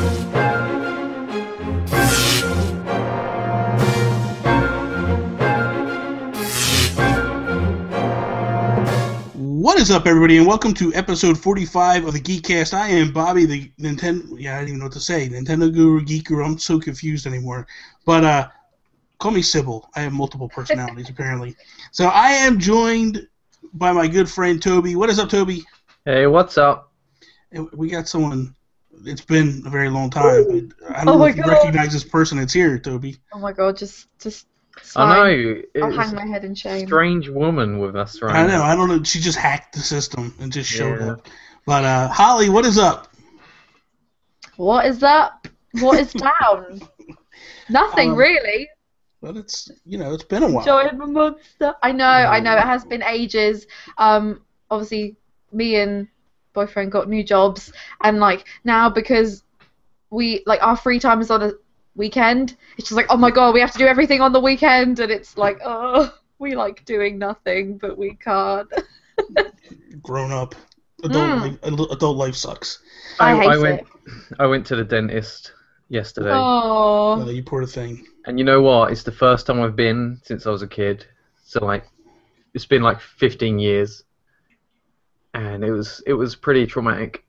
What is up, everybody, and welcome to episode 45 of the Geekcast. I am Bobby, the Nintendo... Yeah, I don't even know what to say. Nintendo Guru, Geek Guru. I'm so confused anymore. But, call me Sybil. I have multiple personalities, apparently. So I am joined by my good friend, Toby. What is up, Toby? Hey, what's up? We got someone... It's been a very long time, but I don't know if you recognize this person that's here, Toby. Oh my god, just I know. I'll hang my head in shame. Strange woman with us right I know. now. I don't know. She just hacked the system and just showed up. But Holly, what is up? What is up? What is down? Nothing really. But it's it's been a while. Enjoying my monster. I know. It has been ages. Obviously, me and boyfriend got new jobs, and now because we our free time is on a weekend, it's just oh my god, we have to do everything on the weekend, and it's we like doing nothing, but we can't. Grown up, adult life sucks. I hate it. I went to the dentist yesterday. Oh, You poor thing. And you know what? It's the first time I've been since I was a kid. So it's been 15 years, and it was pretty traumatic.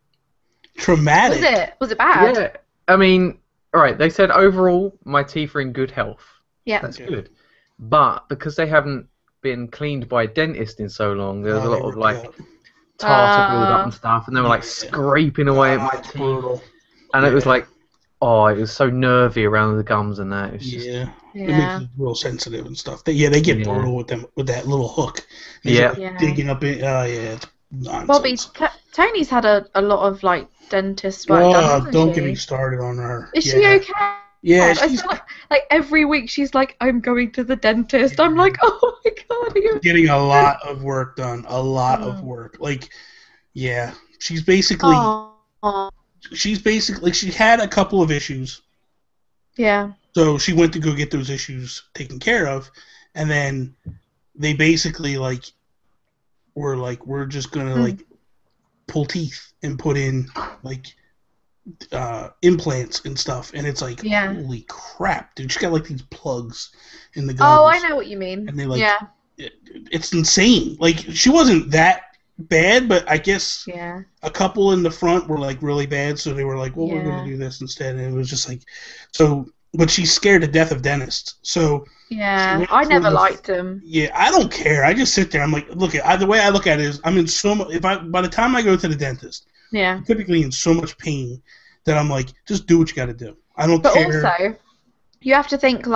Traumatic? Was it bad? Yeah. I mean, all right. They said overall my teeth are in good health. Yeah. That's good. But because they haven't been cleaned by a dentist in so long, there was a lot of tartar build up and stuff, and they were scraping away at my teeth. Brutal. And it was it was so nervy around the gums and that. It was just, It makes it real sensitive and stuff. They get brutal with that little hook. Digging up in. It's nonsense. Bobby, Tony's had a lot of dentist work done, hasn't don't she? get me started on her. Is she okay? Yeah, I feel every week she's I'm going to the dentist. I'm oh my god, getting a lot of work done. A lot of work. She's basically she had a couple of issues. Yeah. So she went to go get those issues taken care of, and then they basically we're just gonna pull teeth and put in implants and stuff, and it's holy crap, dude! She got these plugs in the gums. Oh, I know what you mean. And they it's insane. She wasn't that bad, but I guess a couple in the front were really bad, so they were we're gonna do this instead, and it was just so. But she's scared to death of dentists, so I never liked them. Yeah, I don't care. I just sit there. I'm look at the way I look at it is I'm in so much. By the time I go to the dentist, I'm typically in so much pain that I'm just do what you got to do. I don't care. But also, you have to think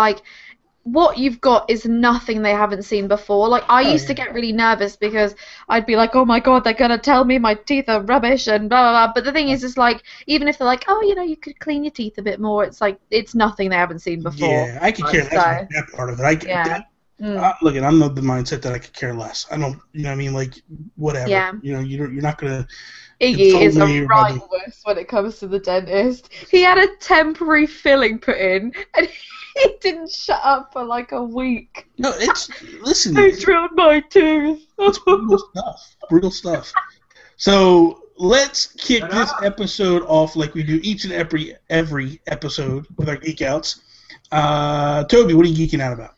what you've got is nothing they haven't seen before. I used to get really nervous because I'd be oh my god, they're gonna tell me my teeth are rubbish and blah blah blah. But the thing is, even if they're oh, you could clean your teeth a bit more, it's it's nothing they haven't seen before. Yeah, I could care less about that part of it. Look, I'm of the mindset that I could care less. I don't, you know what I mean? Whatever. Yeah. You're not gonna. Iggy is a right wuss when it comes to the dentist. He had a temporary filling put in, and he didn't shut up for a week. No, listen. They drilled my tooth. It's brutal stuff. So let's kick this episode off like we do each and every episode with our Geek Outs. Toby, what are you geeking out about?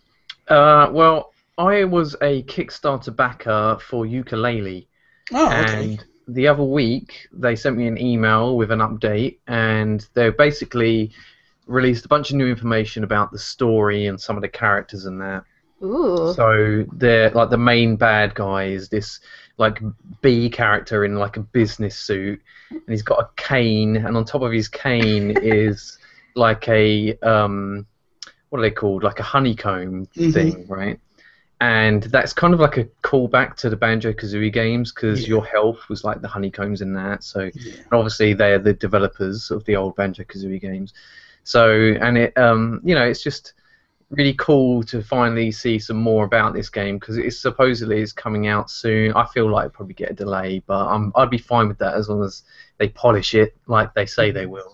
Well, I was a Kickstarter backer for Ukulele. Oh, okay. And the other week, they sent me an email with an update, and they basically released a bunch of new information about the story and some of the characters and that. Ooh. So they're the main bad guy is this B character in a business suit, and he's got a cane, and on top of his cane is a what are they called? A honeycomb thing, right? And that's kind of a callback to the Banjo-Kazooie games because your health was the honeycombs in that. So and obviously they're the developers of the old Banjo-Kazooie games. So and it it's just really cool to finally see some more about this game because it supposedly is coming out soon. I feel it'll probably get a delay, but I'd be fine with that as long as they polish it like they say they will,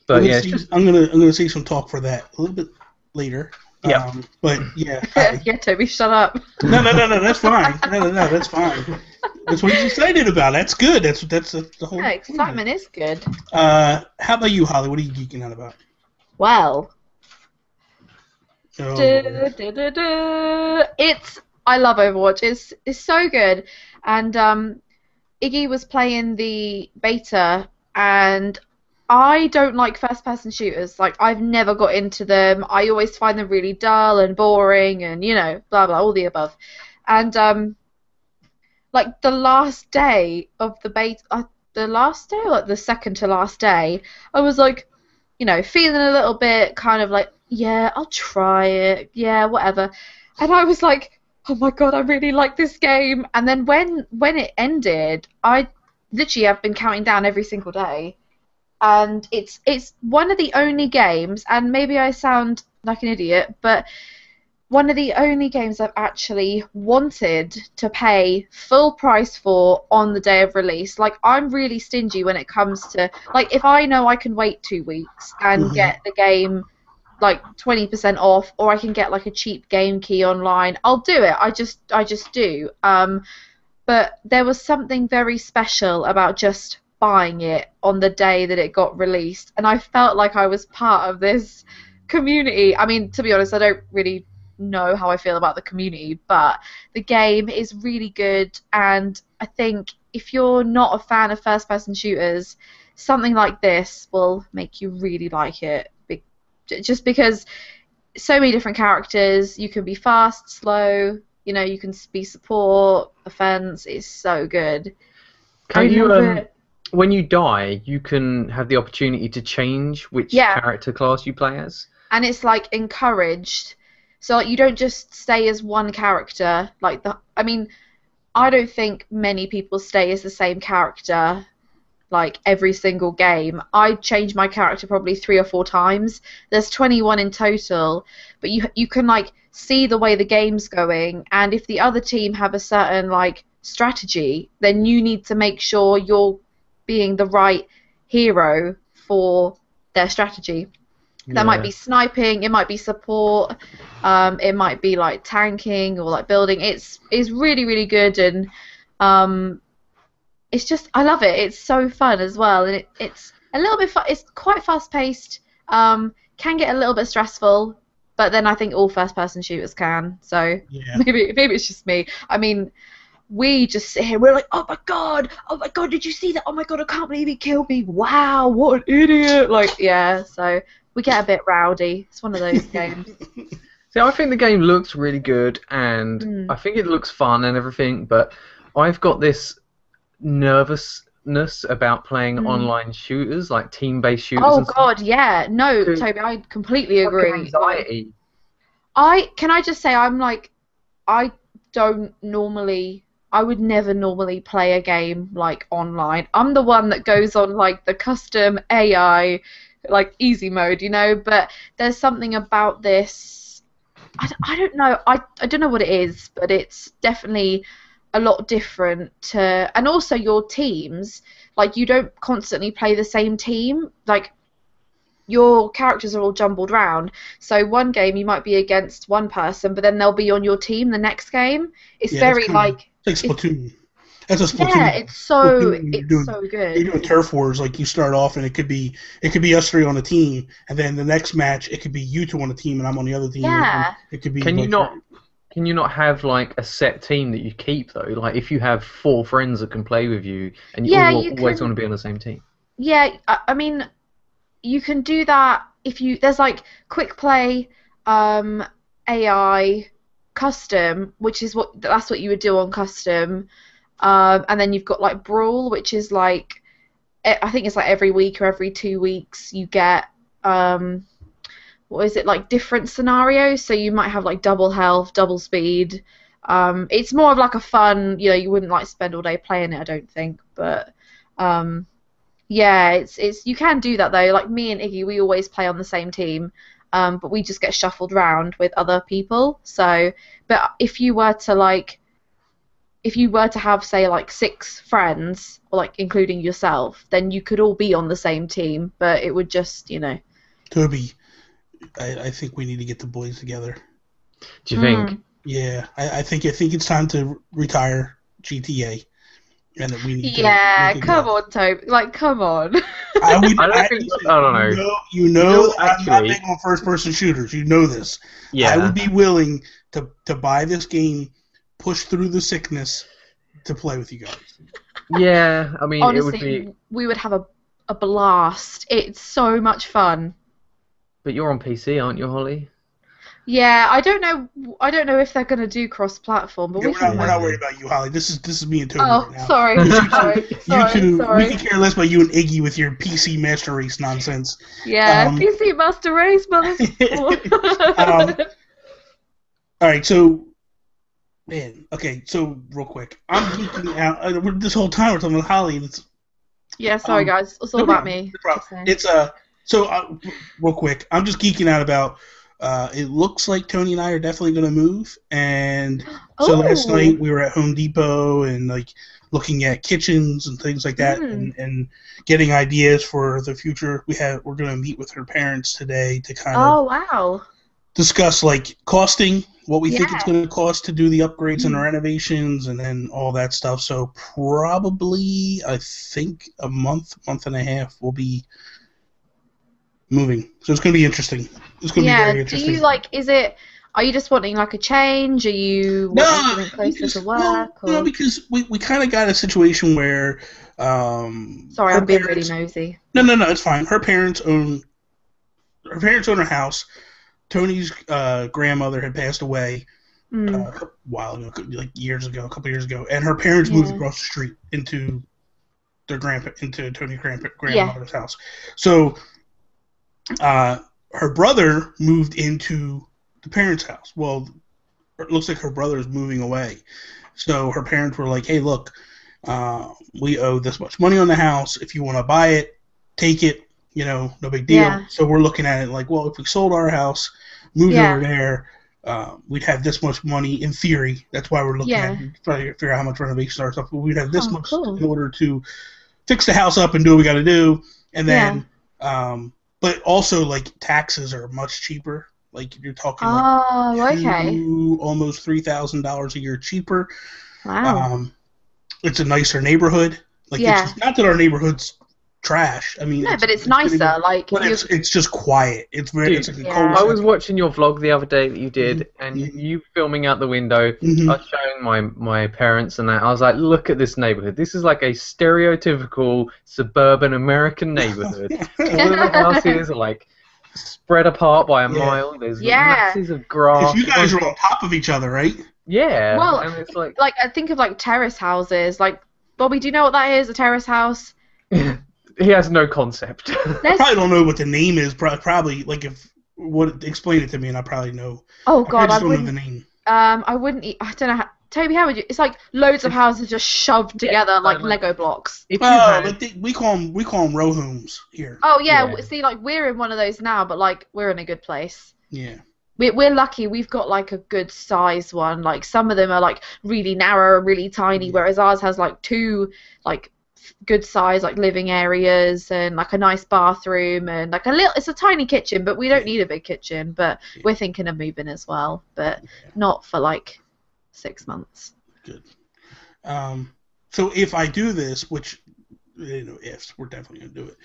But I'm gonna see some talk for that a little bit later. Yep. But yeah, hi. Yeah, Toby, shut up. No, that's fine. No, that's fine. That's what he's excited about. That's good. That's the whole. Yeah, excitement is good. How about you, Holly? What are you geeking out about? Well, Oh, I love Overwatch. It's so good, and Iggy was playing the beta, and I don't like first-person shooters. Like, I've never got into them. I always find them really dull and boring, and blah blah, all the above. And like the last day of the beta, the last day, or like the second to last day, I was like, feeling a little bit kind of like, yeah, I'll try it, yeah, whatever. And I was like, oh my god, I really like this game. And then when it ended, I literally have been counting down every single day. And it's one of the only games, and maybe I sound like an idiot, but one of the only games I've actually wanted to pay full price for on the day of release. Like, I'm really stingy when it comes to, like, if I know I can wait 2 weeks and get the game like 20% off, or I can get like a cheap game key online, I'll do it. I just do. But there was something very special about just buying it on the day that it got released, and I felt like I was part of this community. I mean, to be honest, I don't really know how I feel about the community, but the game is really good, and I think if you're not a fan of first-person shooters, something like this will make you really like it, just because so many different characters. You can be fast, slow, you can be support, offense. It's so good. Can you when you die, you can have the opportunity to change which character class you play as? And it's like encouraged. So like, you don't just stay as one character. I mean, I don't think many people stay as the same character like every single game. I change my character probably 3 or 4 times. There's 21 in total, but you can like see the way the game's going, and if the other team have a certain like strategy, then you need to make sure you're being the right hero for their strategy. That might be sniping, it might be support, it might be like tanking or like building. It's really, really good, and it's just, I love it. It's so fun as well, and it's a little bit it's quite fast paced. Can get a little bit stressful, but then I think all first person shooters can. So maybe it's just me. I mean, we just sit here, we're like, oh my god, did you see that? Oh my god, I can't believe he killed me. Wow, what an idiot. Like, yeah, so we get a bit rowdy. It's one of those games. See, I think the game looks really good, and I think it looks fun and everything, but I've got this nervousness about playing online shooters, like team-based shooters. Oh god, yeah. No, Toby, I completely agree. Anxiety. Can I just say, I'm like, I would never normally play a game like online. I'm the one that goes on like the custom AI, like easy mode, but there's something about this, I don't know, I don't know what it is, but it's definitely a lot different and also your teams, like you don't constantly play the same team, like your characters are all jumbled round, so one game you might be against one person, but then they'll be on your team the next game. It's very like Splatoon. That's a Splatoon. Yeah, it's so good. You're doing turf wars, like you start off and it could be us 3 on a team, and then the next match it could be you 2 on a team and I'm on the other team. Yeah. It could be. Can you not have like a set team that you keep though? Like if you have 4 friends that can play with you, and you always want to be on the same team. Yeah, I mean, you can do that if there's like quick play, AI, custom, that's what you would do on custom. And then you've got like Brawl, which is like, I think it's like every week or every 2 weeks you get, what is it, like different scenarios. So you might have like double health, double speed. It's more of like a fun, you wouldn't like spend all day playing it, I don't think. But yeah, it's you can do that though. Like me and Iggy, we always play on the same team, but we just get shuffled round with other people. So, but if you were to have, say, like 6 friends, or like including yourself, then you could all be on the same team, but it would just, Toby, I think we need to get the boys together. Do you think? Yeah, I think it's time to retire GTA, and that we need Yeah, to come go. on, Toby. Like, come on. I would. I don't think. Listen, I don't know. you know, I'm not Actually, big on first-person shooters. You know this. I yeah. would be willing to buy this game, push through the sickness, to play with you guys. Yeah, I mean, Honestly, it would be. we would have a blast. It's so much fun. But you're on PC, aren't you, Holly? Yeah, I don't know if they're gonna do cross-platform, but Yeah, we can. we're not worried about you, Holly. This is me and Toby Oh, right now. sorry, You sorry. we can care less about you and Iggy with your PC Master Race nonsense. Yeah, PC Master Race, mother. All right, so, man, okay, so real quick, I'm geeking out. This whole time we're talking about Holly, and it's Yeah, sorry guys, it's all about me. no problem. It's real quick, I'm just geeking out about. It looks like Tony and I are definitely going to move, and so last night we were at Home Depot and like looking at kitchens and things like that, and getting ideas for the future. We're going to meet with her parents today to kind of discuss like costing, what we think it's going to cost to do the upgrades and the renovations, and then all that stuff. So probably I think a month and a half we'll be moving. So it's going to be interesting. It's going to be very interesting. Do you like? Are you just wanting like a change? Are you wanting something closer to work? No, because we kind of got a situation where. Sorry, I'm being really nosy. No, it's fine. Her parents own her house. Tony's grandmother had passed away a while ago, like a couple years ago, and her parents moved across the street into Tony's grandmother's house. So. Her brother moved into the parents' house. Well, it looks like her brother is moving away. So her parents were like, hey, look, we owe this much money on the house. If you want to buy it, take it, no big deal. Yeah. So we're looking at it like, well, if we sold our house, moved over there, we'd have this much money in theory. That's why we're looking at trying to figure out how much renovations are and stuff. But we'd have this much in order to fix the house up and do what we got to do. And then... but also, like, taxes are much cheaper. Like, you're talking almost $3,000 a year cheaper. Wow. It's a nicer neighborhood. Like, it's not that our neighborhood's trash. I mean, but it's nicer. But it's just quiet. It's very. It's like a I was watching your vlog the other day that you did, and you filming out the window. I was showing my parents and that. I was like, look at this neighborhood. This is like a stereotypical suburban American neighborhood. All of the houses are like spread apart by a mile. There's masses of grass. You guys are on top of each other, right? Yeah. Well, and it's like I think of like terrace houses. Like, Bobby, do you know what that is? A terrace house? He has no concept. I probably don't know what the name is. Probably, like, explain it to me, and I probably know. Oh God, I just don't know the name. I wouldn't. I don't know. Toby, how would you? It's like loads of houses just shoved together like Lego blocks. We call them row homes here. Oh yeah. See, like we're in one of those now, but like we're in a good place. Yeah. We're lucky. We've got like a good size one. Like some of them are like really narrow and really tiny, whereas ours has like two like good size like living areas and like a nice bathroom and like it's a tiny kitchen, but we don't need a big kitchen, but we're thinking of moving as well, but not for like 6 months. Good. So if I do this, which ifs, we're definitely gonna do it,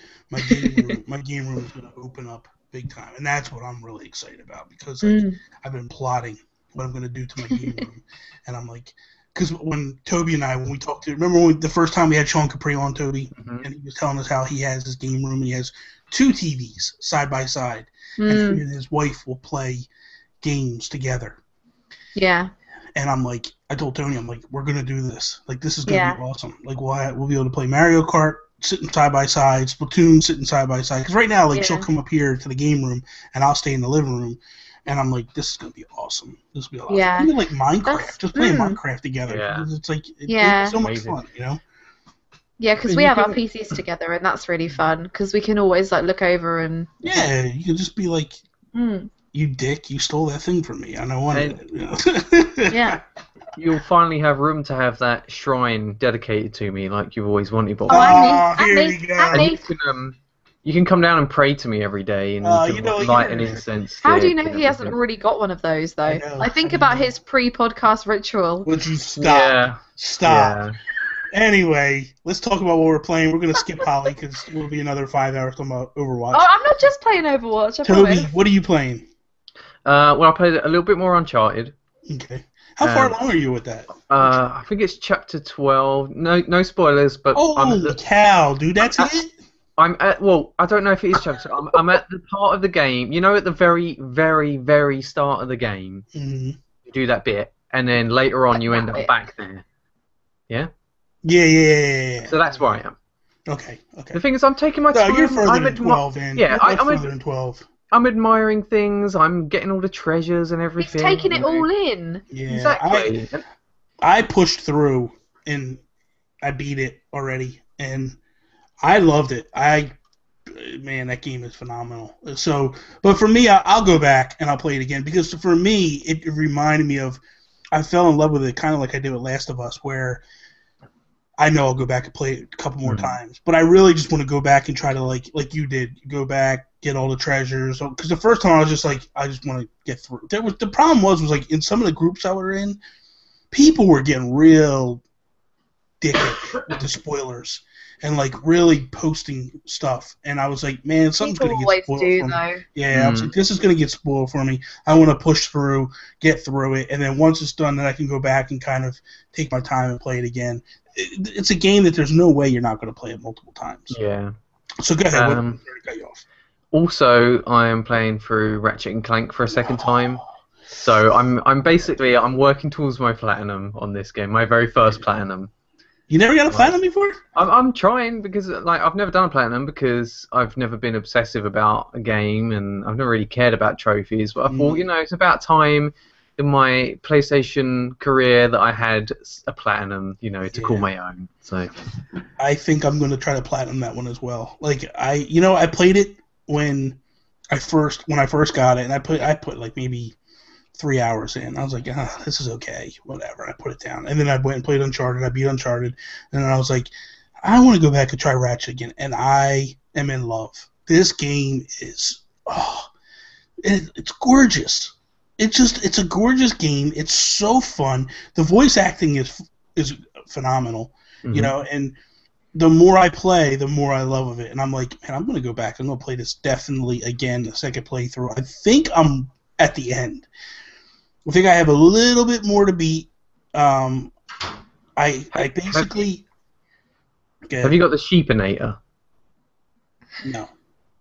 my game room is gonna open up big time, and that's what I'm really excited about, because I've been plotting what I'm gonna do to my game room, and I'm like, because when Toby and I, when we talked remember the first time we had Sean Capri on, Toby, and he was telling us how he has his game room and he has 2 TVs side by side, and he and his wife will play games together. Yeah. And I told Tony, I'm like, we're gonna do this. Like, this is gonna be awesome. Like, we'll be able to play Mario Kart sitting side by side, Splatoon sitting side by side. Because right now, like, she'll come up here to the game room, and I'll stay in the living room. And I'm like, this is gonna be awesome. This will be awesome. Yeah. Even like Minecraft, just playing Minecraft together. Yeah. It's like it's so much fun, Yeah, because we have our PCs together, and that's really fun. Because we can always like look over and. Yeah, you can just be like, you dick, you stole that thing from me, and I wanted it. Yeah. You'll finally have room to have that shrine dedicated to me, like you've always wanted. And me. You You can come down and pray to me every day, and you can light an incense. How do you know he hasn't already got one of those, though? Like, think about his pre-podcast ritual. Would you stop? Yeah. Stop. Yeah. Anyway, let's talk about what we're playing. We're going to skip Holly because we'll be another 5 hours talking about Overwatch. Oh, I'm not just playing Overwatch. I Toby, promise. what are you playing? Well, I played a little bit more Uncharted. Okay. How far along are you with that? I think it's chapter 12. No spoilers, but holy cow, dude, that's it? I'm at, well, I don't know if it is chapter. I'm at the part of the game, you know, at the very, very, very start of the game. Mm-hmm. You do that bit, and then later on you end up back there. Yeah? Yeah. So that's where I am. Okay. The thing is, I'm taking my time. No, you're further than 12, man. Yeah, I'm further than 12. I'm admiring things. I'm getting all the treasures and everything. He's taking it all in. Yeah, exactly. I pushed through, and I beat it already, and I loved it. Man, that game is phenomenal. So, but for me, I'll go back and I'll play it again because for me, it reminded me of I fell in love with it kind of like I did with Last of Us, where I know I'll go back and play it a couple more times, but I really just want to go back and try to like you did, go back, get all the treasures. Because the first time I was just like, I just want to get through. The problem was like in some of the groups I were in, people were getting real dickhead with the spoilers and like really posting stuff, and I was like, man, something's gonna get spoiled for me. Yeah, I was like, this is gonna get spoiled for me. I want to push through, get through it, and then once it's done, then I can go back and kind of take my time and play it again. It's a game that there's no way you're not going to play it multiple times. Yeah. So go ahead. Sorry to cut you off. Also, I am playing through Ratchet and Clank for a second time. So I'm basically working towards my platinum on this game, my very first platinum. You never got a platinum before? I'm trying because like I've never done a platinum because I've never been obsessive about a game and I've never really cared about trophies. But I thought, it's about time in my PlayStation career that I had a platinum, to call my own. So I think I'm going to try to platinum that one as well. Like I played it when I first got it, and I put like maybe 3 hours in. I was like, this is okay, whatever. I put it down, and then I went and played Uncharted. I beat Uncharted, and then I was like, I want to go back and try Ratchet again, and I am in love. This game is it's gorgeous. It's a gorgeous game. It's so fun. The voice acting is phenomenal, and the more I play, the more I love of it. And I'm like, man, I'm going to go back. I'm going to play this definitely again, the second playthrough. I think I'm at the end. I think I have a little bit more to beat. I basically... Have you got the Sheepinator? No.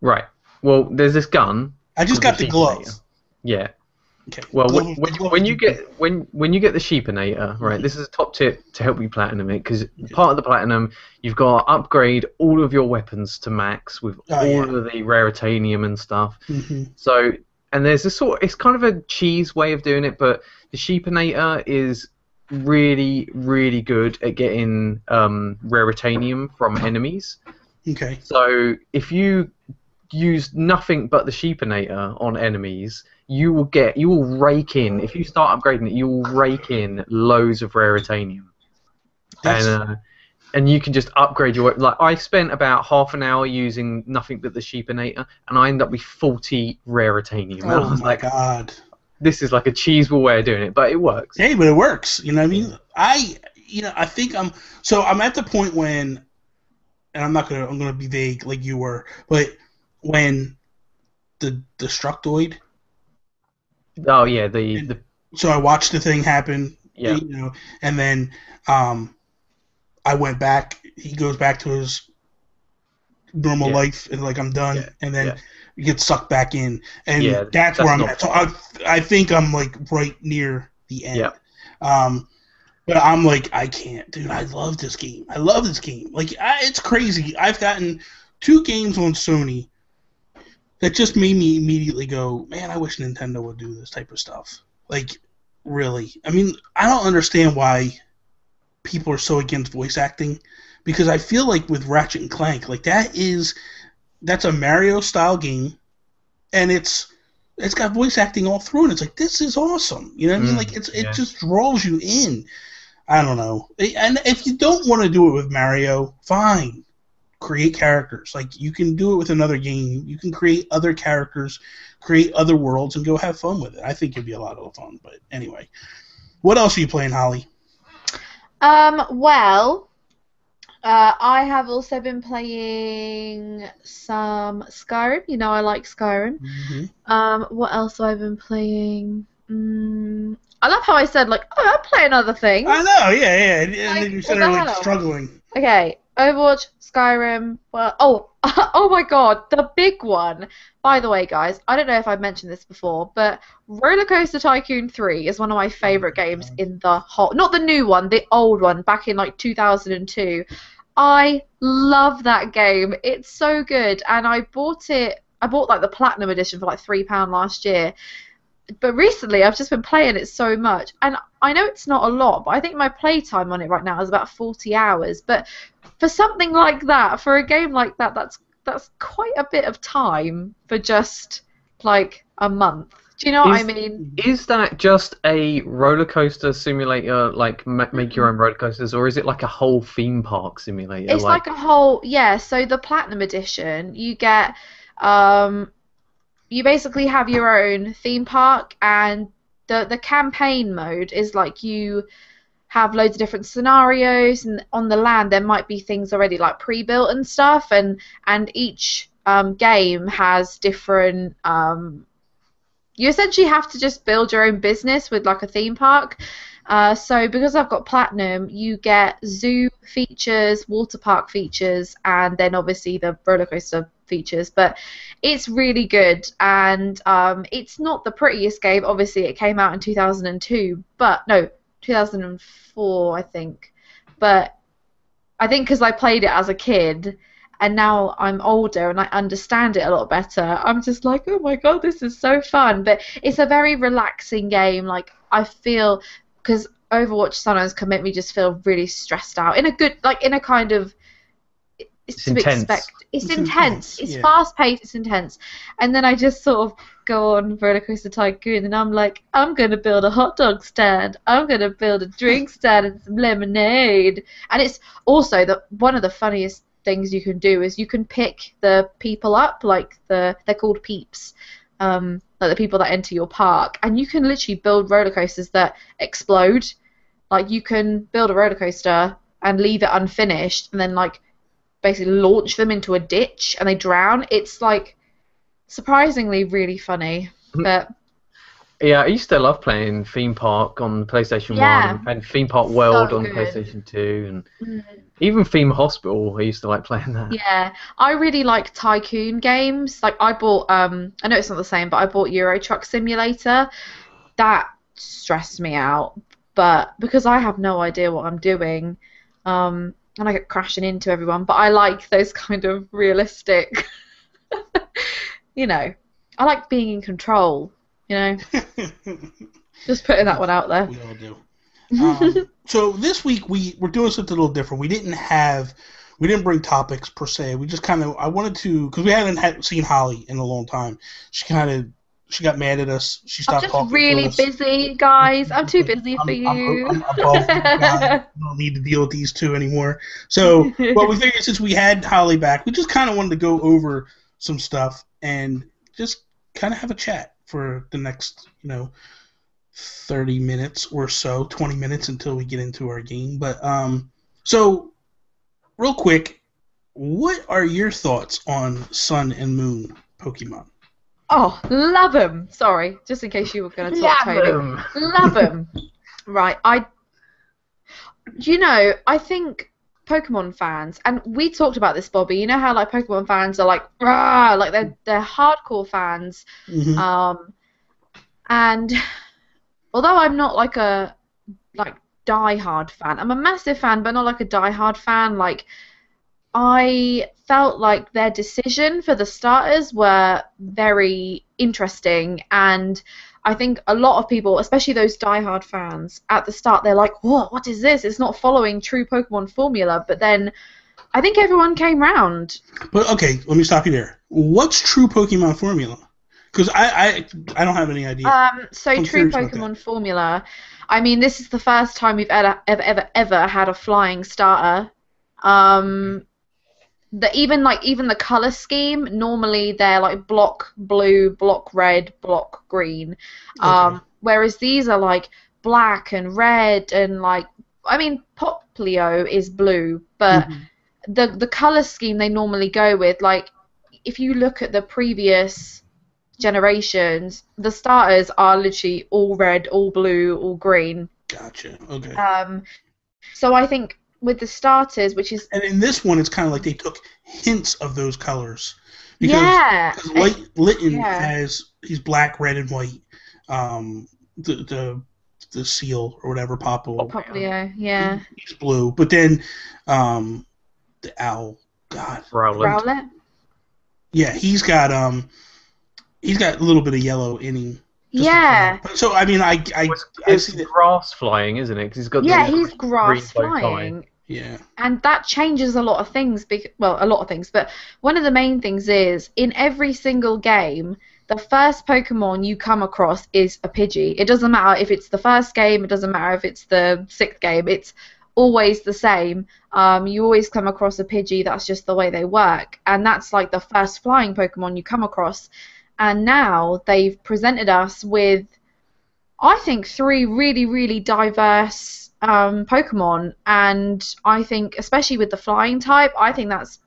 Right. Well, there's this gun. I just got the glove. Yeah. Okay. Well, when you get the Sheepinator, right? This is a top tip to help you platinum it, because part of the platinum, you've got to upgrade all of your weapons to max with all of the raritanium and stuff. Mm-hmm. So, and there's this it's kind of a cheese way of doing it, but the Sheepinator is really, really good at getting raritanium from enemies. Okay. So if you use nothing but the Sheepinator on enemies, you will rake in, if you start upgrading it, you will rake in loads of raritanium. And you can just upgrade your, like, I spent about half an hour using nothing but the Sheepinator, and I ended up with 40 raritanium. Oh, I was my God. This is like a cheeseball way of doing it, but it works. Hey, but it works. You know what I mean? I think I'm at the point when, and I'm gonna be vague like you were, but when the Destructoid. Oh yeah, so I watched the thing happen. Yeah. And then I went back. He goes back to his normal life, and like I'm done, and then you get sucked back in, and that's where I'm at. So I think I'm like right near the end. Yeah. But I'm like, I can't, dude. I love this game. Like, it's crazy. I've gotten 2 games on Sony that just made me immediately go, man, I wish Nintendo would do this type of stuff. Like, really. I mean, I don't understand why people are so against voice acting, because I feel like with Ratchet and Clank, like that's a Mario-style game, and it's got voice acting all through, and it's like, this is awesome. You know what I mean? Like, it just draws you in. I don't know. And if you don't want to do it with Mario, fine. create characters. Like, you can do it with another game. You can create other characters, create other worlds, and go have fun with it. I think it'd be a lot of fun. But anyway, what else are you playing, Holly? Well, I have also been playing some Skyrim. You know, I like Skyrim. Mm-hmm. What else have I been playing? I love how I said, like, oh, I'm playing other things. I know, yeah. And Like, then you said what the like hell? struggling. Okay, Overwatch, Skyrim. Well, oh my God, the big one. By the way, guys, I don't know if I've mentioned this before, but Roller Coaster Tycoon 3 is one of my favorite games in the whole. Not the new one, the old one, back in like 2002. I love that game. It's so good, and I bought it. I bought like the Platinum Edition for like £3 last year. But recently, I've just been playing it so much, and I know it's not a lot, but I think my playtime on it right now is about 40 hours. But for something like that, for a game like that, that's quite a bit of time for just like a month. Do you know what I mean? Is that just a roller coaster simulator, like make your own roller coasters, or is it like a whole theme park simulator? It's like a whole, yeah. So the Platinum Edition, you get. You basically have your own theme park, and the campaign mode is like you have loads of different scenarios, and on the land there might be things already like pre-built and stuff, and each game has different. You essentially have to just build your own business with like a theme park. So because I've got Platinum, you get zoo features, water park features, and then obviously the roller coaster features. But it's really good, and it's not the prettiest game. Obviously, it came out in 2002, but no, 2004, I think. But I think because I played it as a kid, and now I'm older and I understand it a lot better, I'm just like, oh my God, this is so fun. But it's a very relaxing game. Like, I feel, because Overwatch sometimes can make me just feel really stressed out in a good, like, in a kind of, it's to intense. expect. It's intense. It's yeah. fast paced. It's intense. And then I just sort of go on Roller Coaster Tycoon, and I'm like, I'm gonna build a hot dog stand. I'm gonna build a drink stand and some lemonade. And it's also one of the funniest things you can do is you can pick the people up, like they're called peeps, like the people that enter your park, and you can literally build roller coasters that explode. Like, you can build a roller coaster and leave it unfinished, and then like basically launch them into a ditch and they drown. It's like surprisingly really funny. But yeah, I used to love playing Theme Park on PlayStation 1 and Theme Park World on PlayStation 2, and even Theme Hospital. I used to like playing that. Yeah, I really like tycoon games. Like, I bought I know it's not the same, but I bought Euro Truck Simulator. That stressed me out, but because I have no idea what I'm doing, and I get crashing into everyone. But I like those kind of realistic, you know, I like being in control, you know. Just putting that one out there. We all do. So this week we're doing something a little different. We didn't bring topics per se. We just kind of, I wanted to, because we hadn't seen Holly in a long time. She got mad at us. She stopped talking to us. I'm just really busy, guys. I'm too busy for you. I'm above you guys. I don't need to deal with these two anymore. So, well, we figured since we had Holly back, we just kind of wanted to go over some stuff and just kind of have a chat for the next, 30 minutes or so, 20 minutes until we get into our game. But, so, real quick, what are your thoughts on Sun and Moon Pokemon? Oh, love them. Sorry, just in case you were going to talk, Toby. Love them. Right, I think Pokemon fans, and we talked about this, Bobby. You know how like Pokemon fans are like, rah, like they're hardcore fans. Mm-hmm. And although I'm not like a die-hard fan, I'm a massive fan, but not like a die-hard fan. Like, I felt like their decision for the starters were very interesting, and I think a lot of people, especially those die-hard fans, at the start they're like, what is this? It's not following true Pokemon formula. But then I think everyone came round. But okay, let me stop you there. What's true Pokemon formula? Because I don't have any idea. So true Pokemon formula, I mean, this is the first time we've ever had a flying starter. even the color scheme, normally they're like block blue, block red, block green. Okay. Whereas these are like black and red and like, I mean, Poplio is blue, but Mhm. the color scheme they normally go with, like if you look at the previous generations, the starters are literally all red, all blue, all green. Gotcha. Okay. So I think with the starters, which is And in this one, it's kind of like they took hints of those colors because yeah, Lytton yeah. he's black, red, and white. The seal or whatever, Popple, Poplio, yeah. he's blue. But then the owl, God, Rowland. Rowlet. yeah, he's got a little bit of yellow in him. Yeah. So I mean, I It's see that. grass flying, isn't it? 'Cause he's got Yeah, the he's grass green bow tie. flying. Yeah. And that changes a lot of things. Well, a lot of things, but one of the main things is in every single game, the first Pokemon you come across is a Pidgey. It doesn't matter if it's the first game. It doesn't matter if it's the 6th game. It's always the same. You always come across a Pidgey. That's just the way they work, and that's like the first flying Pokemon you come across. And now they've presented us with, I think, 3 really, really diverse Pokemon, and I think, especially with the flying type, I think that's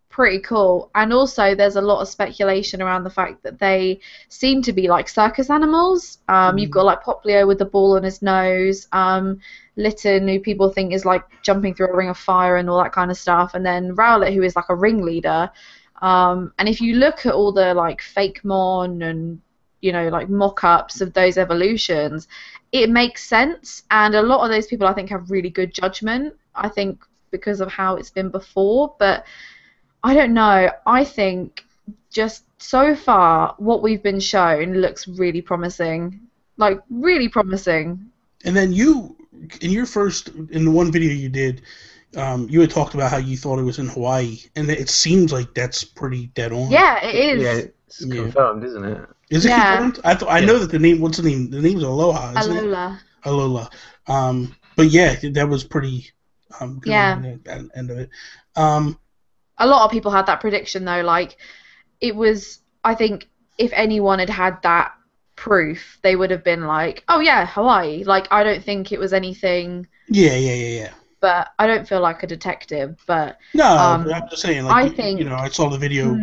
pretty cool. And also, there's a lot of speculation around the fact that they seem to be like circus animals. You've got like Poplio with the ball on his nose, Litten, who people think is like jumping through a ring of fire and all that kind of stuff, and then Rowlet, who is like a ringleader. And if you look at all the like fake Mon and like mock-ups of those evolutions, it makes sense, and a lot of those people I think have really good judgment, I think, because of how it's been before. But I don't know, I think just so far what we've been shown looks really promising, like really promising. And then you, in the one video you did, you had talked about how you thought it was in Hawaii, and it seems like that's pretty dead on. Yeah, it is. Yeah, it's confirmed, isn't it? Is it confirmed? I know that the name. What's the name? The name's Aloha, isn't Alola. it? Alola. But yeah, that was pretty. Good Yeah. on the end of it. A lot of people had that prediction though. Like, it was. I think if anyone had had that proof, they would have been like, "Oh yeah, Hawaii." Like, I don't think it was anything. Yeah. But I don't feel like a detective. But No, I'm just saying. Like, I think I saw the video.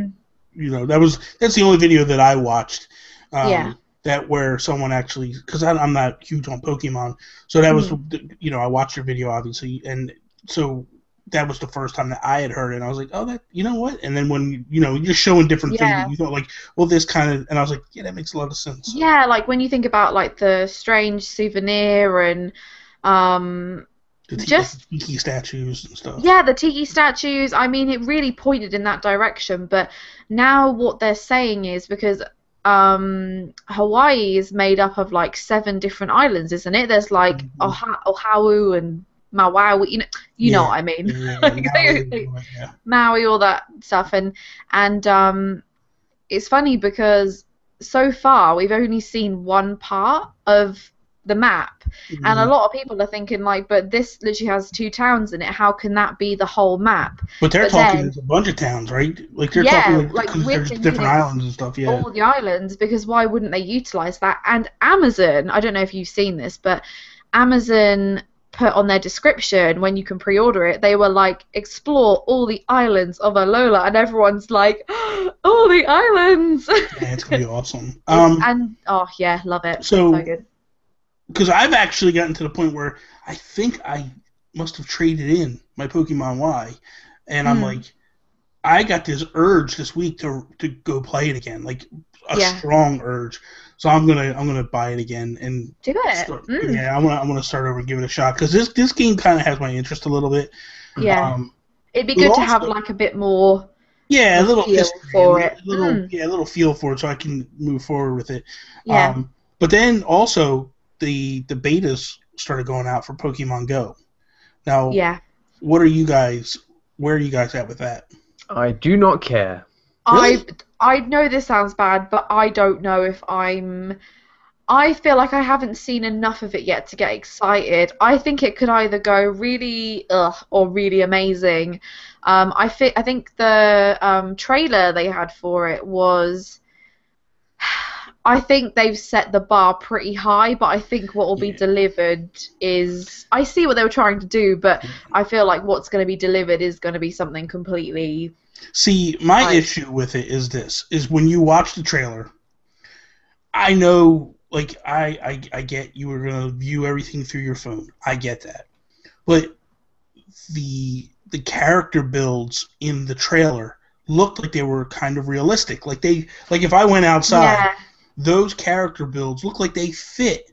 That's the only video that I watched. That where someone actually, because I'm not huge on Pokemon, so that was I watched your video obviously, and so that was the first time that I had heard it, and I was like, oh, that, you know what? And then when you're showing different things, you thought like, well, this kind of, and I was like, yeah, that makes a lot of sense. Yeah, like when you think about like the strange souvenir and the tiki statues and stuff. Yeah, the tiki statues. I mean, it really pointed in that direction. But now what they're saying is, because Hawaii is made up of like 7 different islands, isn't it? There's like Oahu and Maui. You know what I mean? Maui, all that stuff, and it's funny because so far we've only seen one part of the map, and a lot of people are thinking like, but this literally has 2 towns in it, how can that be the whole map? But they're talking there's a bunch of towns, right? Like they're talking like there's different islands and stuff. All the islands, because why wouldn't they utilize that? And Amazon, I don't know if you've seen this, but Amazon put on their description when you can pre-order it, they were like, explore all the islands of Alola, and everyone's like, all the islands. Yeah, it's gonna be awesome. And oh yeah, love it. So good. Because I've actually gotten to the point where I think I must have traded in my Pokemon Y, and I'm like, I got this urge this week to go play it again, like a strong urge. So I'm gonna buy it again and do it. Yeah, I'm gonna start over and give it a shot, because this game kind of has my interest a little bit. Yeah, it'd be good to have like a bit more. Yeah, a little feel history for it. A little feel for it, so I can move forward with it. Yeah. But then also the betas started going out for Pokemon Go. Now, where are you guys at with that? I do not care. Really? I know this sounds bad, but I don't know if I'm I feel like I haven't seen enough of it yet to get excited. I think it could either go really ugh or really amazing. I think the trailer they had for it was. I think they've set the bar pretty high, but I think what will be delivered is. I see what they were trying to do, but I feel like what's going to be delivered is going to be something completely. See, my issue with it is this: is when you watch the trailer, I know, like, I get you were gonna view everything through your phone. I get that, but the character builds in the trailer looked like they were kind of realistic. Like if I went outside, those character builds look like they fit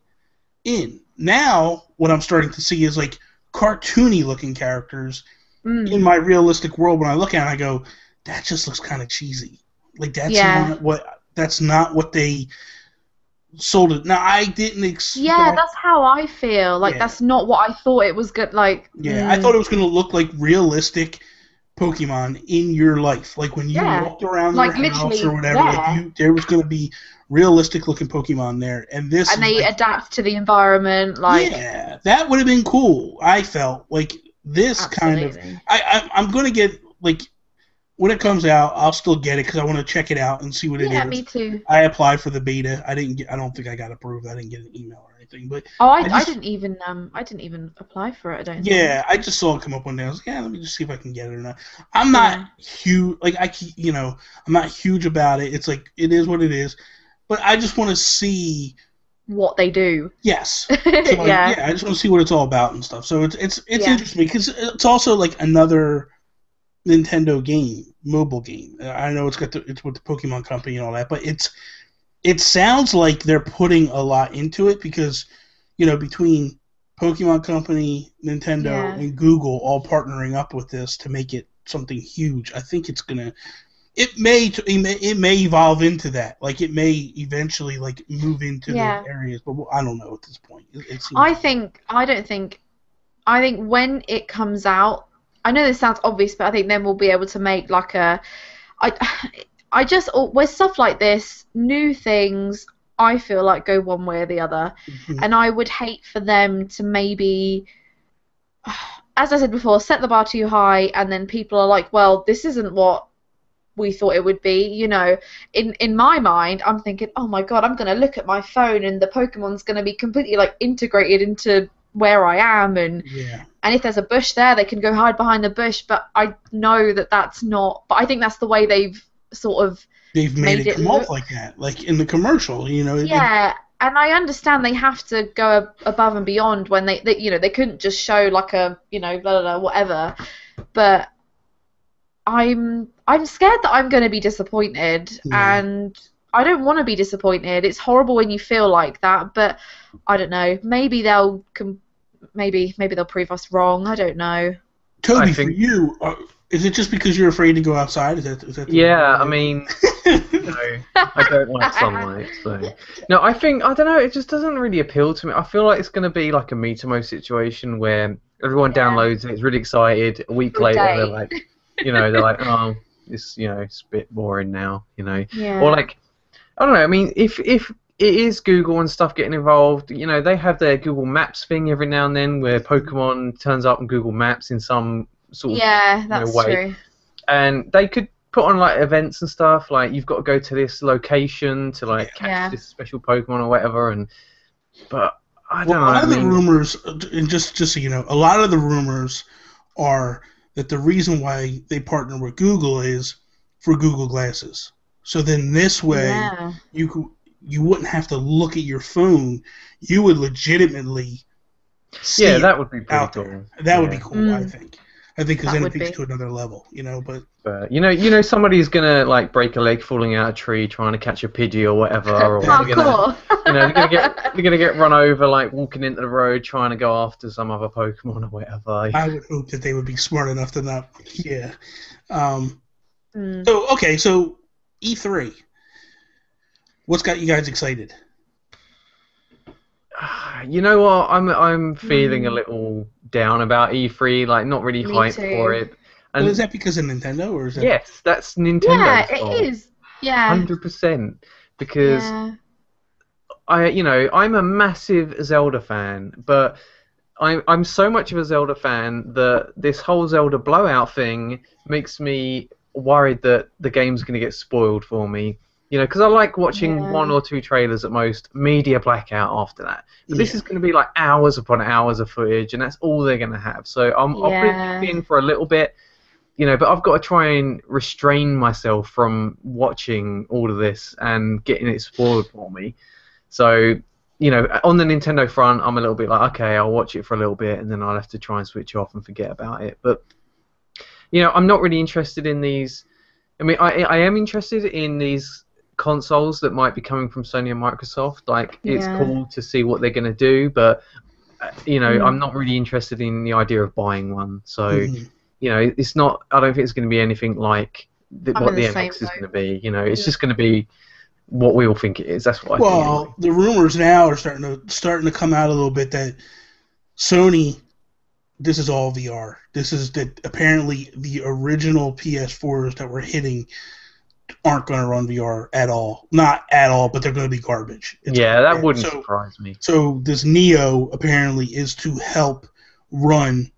in. Now, what I'm starting to see is like cartoony looking characters in my realistic world. When I look at it, I go, that just looks kind of cheesy. Like that's not what they sold it. Now, I didn't expect. Yeah, that's how I feel. Like that's not what I thought it was good. Like I thought it was going to look like realistic Pokemon in your life. Like when you walked around your house or whatever, like there was going to be realistic looking Pokemon there. And this and they adapt to the environment. Like that would have been cool. I felt like this kind of. I'm going to get like. When it comes out, I'll still get it because I want to check it out and see what it is. Yeah, me too. I applied for the beta. I don't think I got approved. I didn't get an email or anything. But I didn't even apply for it. I don't. Yeah, I just saw it come up one day. I was like, let me just see if I can get it or not. I'm not huge. Like I'm not huge about it. It's like it is what it is. But I just want to see what they do. Yes. So I just want to see what it's all about and stuff. So it's interesting because it's also like another Nintendo game, mobile game. I know it's with the Pokemon Company and all that, but it sounds like they're putting a lot into it because, between Pokemon Company, Nintendo, and Google all partnering up with this to make it something huge. I think it may evolve into that. Like it may eventually like move into the areas, but I don't know at this point. I think when it comes out. I know this sounds obvious, but I think then we'll be able to make like with stuff like this, new things, I feel like go one way or the other. Mm-hmm. And I would hate for them to maybe, as I said before, set the bar too high and then people are like, well, this isn't what we thought it would be. In my mind, I'm thinking, oh my god, I'm going to look at my phone and the Pokemon's going to be completely like integrated into where I am and if there's a bush there they can go hide behind the bush, but I know that's not, but I think that's the way they've made it come off like that, like in the commercial, and I understand they have to go above and beyond when they they couldn't just show like a blah, blah, blah, whatever, but I'm scared that I'm going to be disappointed and I don't want to be disappointed. It's horrible when you feel like that, but I don't know. Maybe they'll prove us wrong. I don't know. Toby, for you, is it just because you're afraid to go outside? Is that I mean, I don't like sunlight. So no, I don't know. It just doesn't really appeal to me. I feel like it's going to be like a Metamo situation where everyone downloads it, is really excited. A week later, they're like, they're like, oh, it's it's a bit boring now, or like. I don't know. I mean, if it is Google and stuff getting involved, they have their Google Maps thing every now and then where Pokemon turns up on Google Maps in some sort of that's way. True. And they could put on like events and stuff, like you've got to go to this location to like catch this special Pokemon or whatever. But I don't know. A lot of the rumors, and just so you know, a lot of the rumors are that the reason why they partner with Google is for Google Glasses. So then this way, you wouldn't have to look at your phone. You would legitimately see that would be pretty cool. That would be cool, I think. Because then it takes to another level, But somebody's gonna like break a leg falling out of a tree trying to catch a Pidgey or whatever, or they're gonna get run over like walking into the road trying to go after some other Pokemon or whatever. I would hope that they would be smart enough to not. Yeah. So E3. What's got you guys excited? You know what? I'm feeling a little down about E3. Like, not really hyped for it. And is that because of Nintendo, or is that? Yes, that's Nintendo. Yeah, it is. Yeah. 100%. Because I'm a massive Zelda fan, but I'm so much of a Zelda fan that this whole Zelda blowout thing makes me worried that the game's going to get spoiled for me. Because I like watching one or two trailers at most, media blackout after that. But this is going to be like hours upon hours of footage, and that's all they're going to have. So I'll probably be in for a little bit, but I've got to try and restrain myself from watching all of this and getting it spoiled for me. So, on the Nintendo front, I'm a little bit like, okay, I'll watch it for a little bit, and then I'll have to try and switch off and forget about it. But, I'm not really interested in these. I mean, I am interested in these consoles that might be coming from Sony and Microsoft. Like, it's cool to see what they're going to do, but, I'm not really interested in the idea of buying one. So, it's not. I don't think it's going to be anything like what the NX is going to be. It's just going to be what we all think it is. That's what I think. Well, the rumors now are starting to come out a little bit that Sony, this is all VR. This is that apparently the original PS4s that were hitting aren't going to run VR at all. Not at all, but they're going to be garbage. That wouldn't surprise me. So this Neo apparently is to help run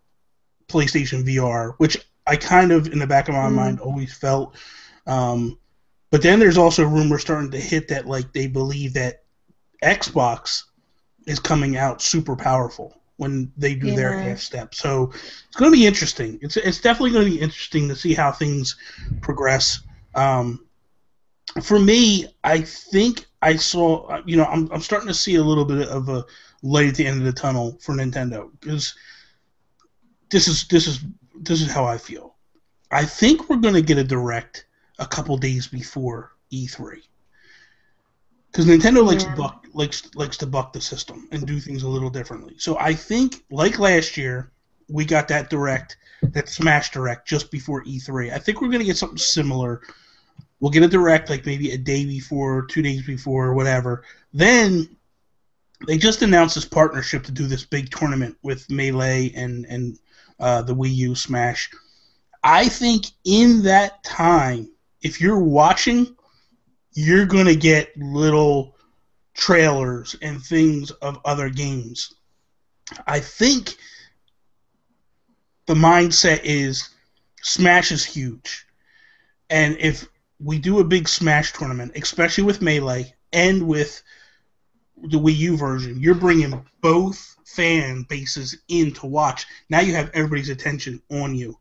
PlayStation VR, which I kind of, in the back of my mind, always felt. But then there's also rumors starting to hit that like they believe that Xbox is coming out super powerful when they do their half step. So it's going to be interesting. It's definitely going to be interesting to see how things progress. For me, I think I saw, I'm starting to see a little bit of a light at the end of the tunnel for Nintendo, because this is how I feel. I think we're going to get a Direct a couple days before E3, because Nintendo likes to buck the system and do things a little differently. So I think, like last year, we got that Direct, that Smash Direct, just before E3. I think we're going to get something similar. We'll get a Direct like maybe a day before, 2 days before, whatever. Then they just announced this partnership to do this big tournament with Melee and the Wii U Smash. I think in that time, if you're watching, you're going to get little trailers and things of other games. I think the mindset is Smash is huge. And if we do a big Smash tournament, especially with Melee and with the Wii U version, you're bringing both fan bases in to watch. Now you have everybody's attention on you.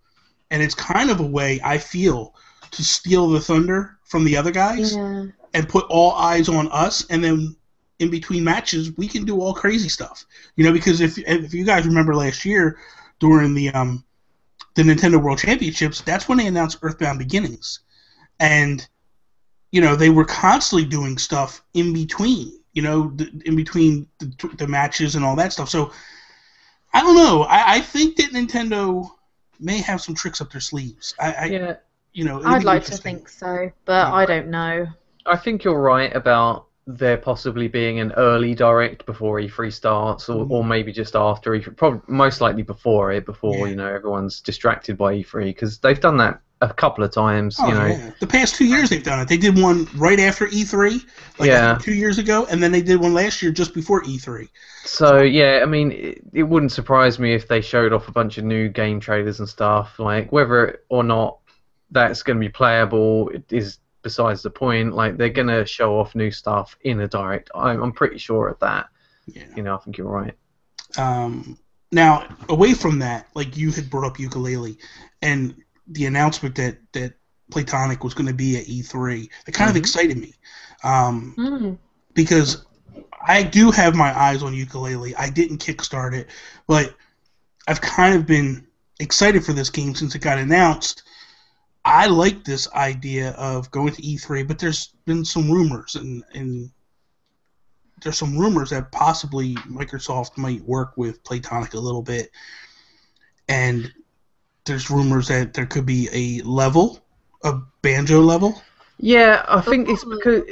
And it's kind of a way, I feel, to steal the thunder from the other guys and put all eyes on us, and then in between matches we can do all crazy stuff. Because if you guys remember last year during the Nintendo World Championships, that's when they announced Earthbound Beginnings. And they were constantly doing stuff in between, in between the matches and all that stuff. So I don't know. I think that Nintendo may have some tricks up their sleeves. I'd like to think so, but I don't know. I think you're right about there possibly being an early Direct before E3 starts, or maybe just after E3. Probably most likely before everyone's distracted by E3, because they've done that a couple of times. The past 2 years they've done it. They did one right after E3, I think 2 years ago, and then they did one last year just before E3. So I mean, it wouldn't surprise me if they showed off a bunch of new game trailers and stuff. Like, whether or not that's going to be playable is besides the point. Like, they're going to show off new stuff in a Direct. I'm pretty sure of that. I think you're right. Now, away from that, like you had brought up ukulele, and the announcement that Playtonic was going to be at E3, it kind of excited me, because I do have my eyes on ukulele. I didn't kickstart it, but I've kind of been excited for this game since it got announced. I like this idea of going to E3, but there's been some rumors, and there's some rumors that possibly Microsoft might work with Playtonic a little bit, and there's rumors that there could be a banjo level. Yeah, I think it's because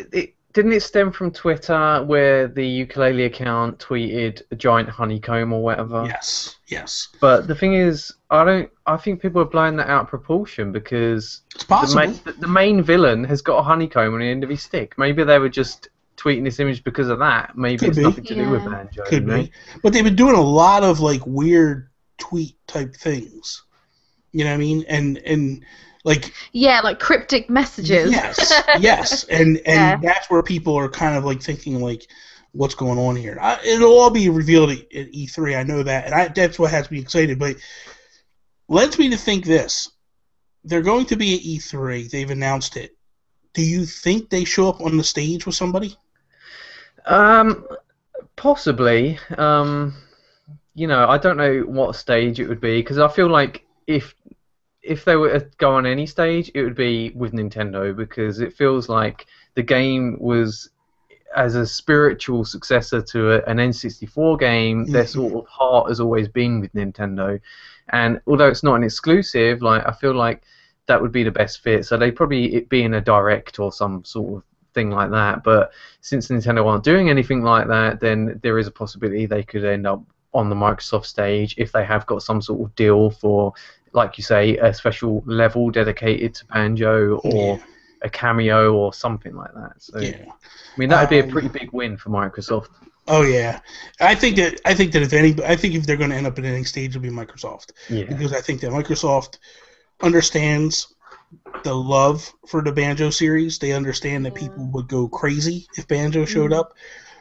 didn't it stem from Twitter, where the ukulele account tweeted a giant honeycomb or whatever? Yes. But the thing is, I think people are blowing that out of proportion, because it's possible. The main villain has got a honeycomb on the end of his stick. Maybe they were just tweeting this image because of that. Maybe Could it's be. nothing to do with Yeah. Banjo. Could you know? be. But they've been doing a lot of like weird tweet type things. You know what I mean? And like Yeah, like cryptic messages. yes, and Yeah. that's where people are kind of like thinking like, what's going on here? It'll all be revealed at E3. I know that, and that's what has me excited. But leads me to think this: they're going to be at E3. They've announced it. Do you think they show up on the stage with somebody? Possibly. You know, I don't know what stage it would be, because I feel like if they were to go on any stage, it would be with Nintendo, because it feels like the game was, as a spiritual successor to an N64 game, their sort of heart has always been with Nintendo. And although it's not an exclusive, like I feel like that would be the best fit. So they'd probably it be in a direct or some sort of thing like that. But since Nintendo aren't doing anything like that, then there is a possibility they could end up on the Microsoft stage if they have got some sort of deal for, like you say, a special level dedicated to Banjo, or a cameo or something like that. So Yeah. I mean, that would be a pretty big win for Microsoft. Oh yeah, I think that if they're going to end up at any stage, it'll be Microsoft. Yeah. Because I think that Microsoft understands the love for the Banjo series. They understand that people would go crazy if Banjo showed up.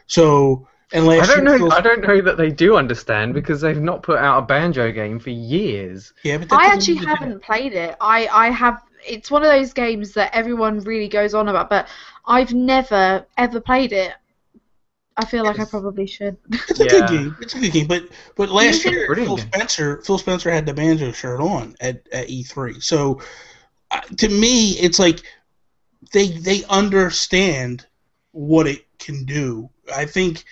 So, and last I don't year, know. I don't know that they do understand, because they've not put out a Banjo game for years. Yeah, but I actually haven't played it. I have. It's one of those games that everyone really goes on about, but I've never ever played it. I feel like I probably should. It's a good game. It's a good game. But last year, Brilliant Phil Spencer had the Banjo shirt on at E3. So to me, it's like they understand what it can do. I think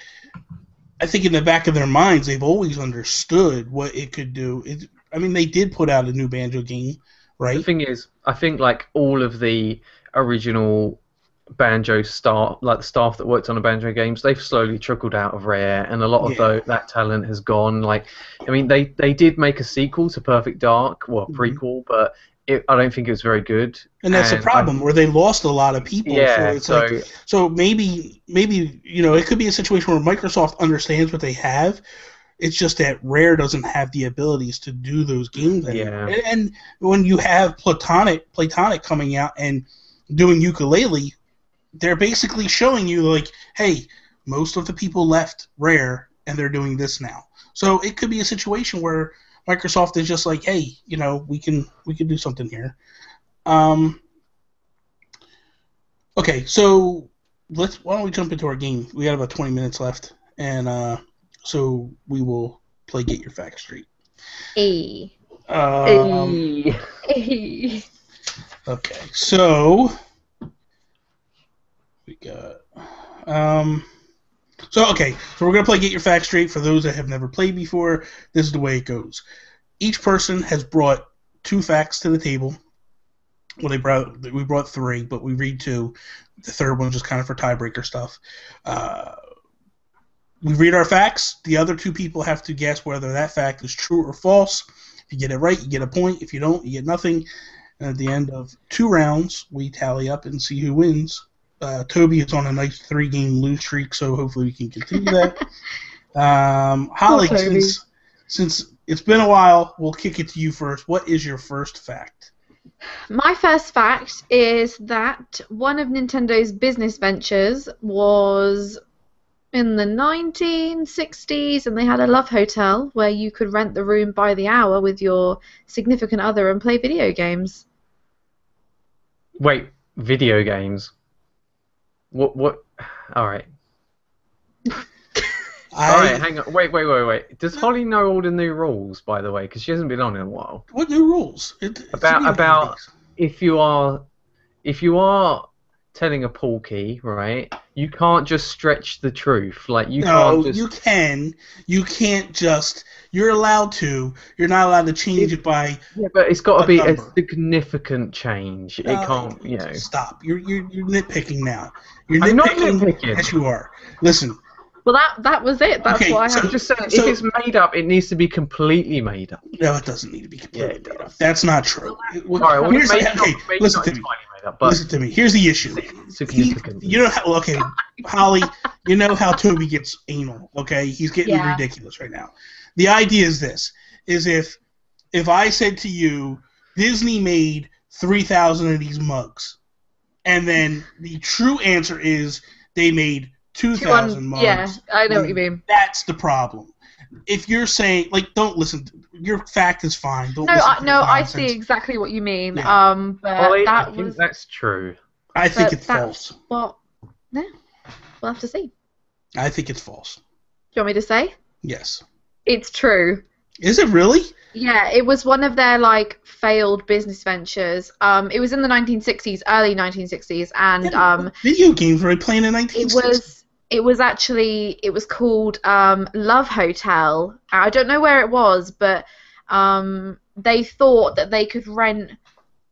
in the back of their minds, they've always understood what it could do. I mean, they did put out a new Banjo game, right? The thing is, I think like all of the original Banjo staff, like the staff that worked on the Banjo games, they've slowly trickled out of Rare, and a lot of that talent has gone. Like, I mean, they did make a sequel to Perfect Dark, well, prequel, but I don't think it was very good. And that's the problem, where they lost a lot of people. Yeah, so maybe it could be a situation where Microsoft understands what they have. It's just that Rare doesn't have the abilities to do those games anymore. Yeah. And when you have Platonic coming out and doing Yooka-Laylee, they're basically showing you like, hey, most of the people left Rare and they're doing this now. So it could be a situation where Microsoft is just like, hey, we can do something here. Okay, so why don't we jump into our game? We got about 20 minutes left, and so we will play Get Your Facts Straight. Hey. Okay, so we got so we're gonna play Get Your Facts Straight. For those that have never played before, this is the way it goes. Each person has brought 2 facts to the table. Well, we brought 3, but we read 2. The third one just kind of for tiebreaker stuff. We read our facts. The other 2 people have to guess whether that fact is true or false. If you get it right, you get a point. If you don't, you get nothing. And at the end of 2 rounds, we tally up and see who wins. Toby is on a nice 3-game lose streak, so hopefully we can continue that. Holly, since it's been a while, we'll kick it to you first. What is your first fact? My first fact is that one of Nintendo's business ventures was in the 1960s, and they had a love hotel where you could rent the room by the hour with your significant other and play video games. Wait, video games? What? All right. All right, hang on. Wait. Does Holly know all the new rules, by the way? Because she hasn't been on in a while. What new rules? About if you are telling a porky, right? You can't just stretch the truth. Like you can't just. You can. You can't just. You're allowed to. You're not allowed to change it by. Yeah, but it's got to be number. a significant change. It can't. Stop. You're nitpicking now. You're I'm not nitpicking. nitpicking. Yes, you are. Listen. Well, that was it. That's why I'm just saying, if it's made up, it needs to be completely made up. No, it doesn't need to be completely made up. That's not true. Listen Listen to me. Listen to me. Here's the issue. Significant. Holly, you know how Toby gets anal, okay? He's getting ridiculous right now. The idea is this, is if I said to you, Disney made 3,000 of these mugs, and then the true answer is they made 2,000 mugs. Yeah, I know what you mean. That's the problem. If you're saying, like, don't listen. Your fact is fine. Don't listen to I see exactly what you mean. Yeah. But I think that's true. I think it's false. Well, no, we'll have to see. I think it's false. Do you want me to say? Yes. It's true. Is it really? Yeah, it was one of their like failed business ventures. It was in the 1960s, early 1960s, and video games were playing in 1960s. It was called Love Hotel. I don't know where it was, but they thought that they could rent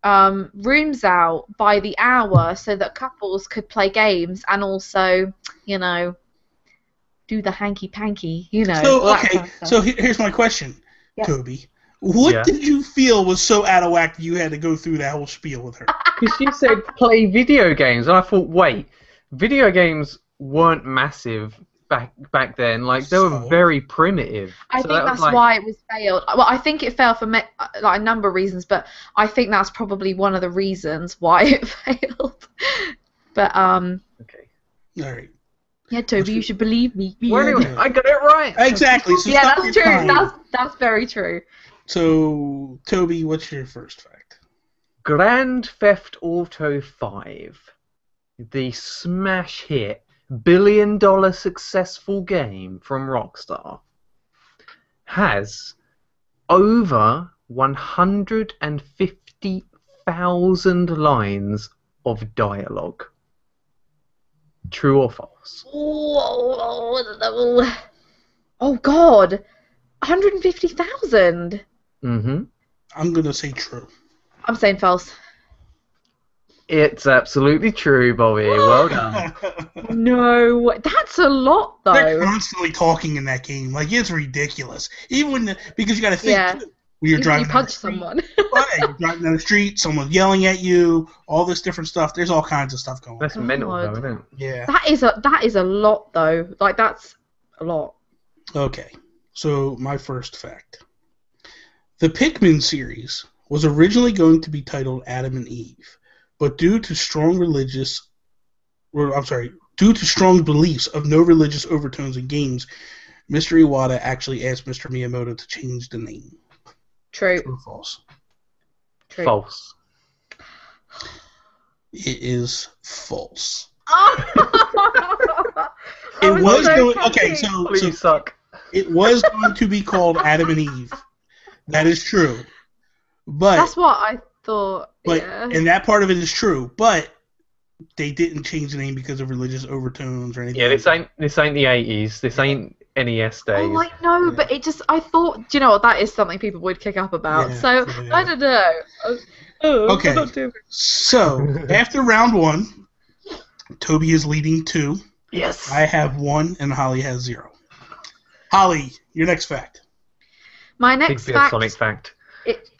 rooms out by the hour so that couples could play games and also, you know, do the hanky-panky, you know. So, okay, so here's my question, Toby. What did you feel was so out of whack that you had to go through that whole spiel with her? Because you said play video games, and I thought, wait, video games weren't massive back then. Like, they were very primitive. I think that's why it was failed. Well, I think it failed for like a number of reasons, but I think that's probably one of the reasons why it failed. But okay, all right. Yeah, Toby, you should believe me. Well, anyway, I got it right. Exactly. So yeah, that's true. That's very true. So, Toby, what's your first fact? Grand Theft Auto 5, the smash hit, billion-dollar successful game from Rockstar, has over 150,000 lines of dialogue. True or false? Oh God, 150,000. Mm-hmm. I'm gonna say true. I'm saying false. It's absolutely true, Bobby. Well done. No, that's a lot though. They're constantly talking in that game. Like, it's ridiculous. Even when because you got to think when you're driving. You punch someone. You're driving down the street. Someone's yelling at you. All this different stuff. There's all kinds of stuff going on. That's mental, though, isn't it? Yeah. That is a lot though. Like, that's a lot. Okay, so my first fact. The Pikmin series was originally going to be titled Adam and Eve, but due to strong beliefs of no religious overtones in games, Mr. Iwata actually asked Mr. Miyamoto to change the name. True. True or false? True. False. It is false. It was so going, okay, so suck. It was going to be called Adam and Eve. That is true. But that's what I thought. But yeah. And that part of it is true, but they didn't change the name because of religious overtones or anything. Yeah, this ain't the 80s. This ain't NES days. Oh, I know, but it just I thought, do you know what, that is something people would kick up about. So I don't know. Okay. So after round 1, Toby is leading 2. Yes. I have 1 and Holly has 0. Holly, your next fact. My next fact. Sonic fact.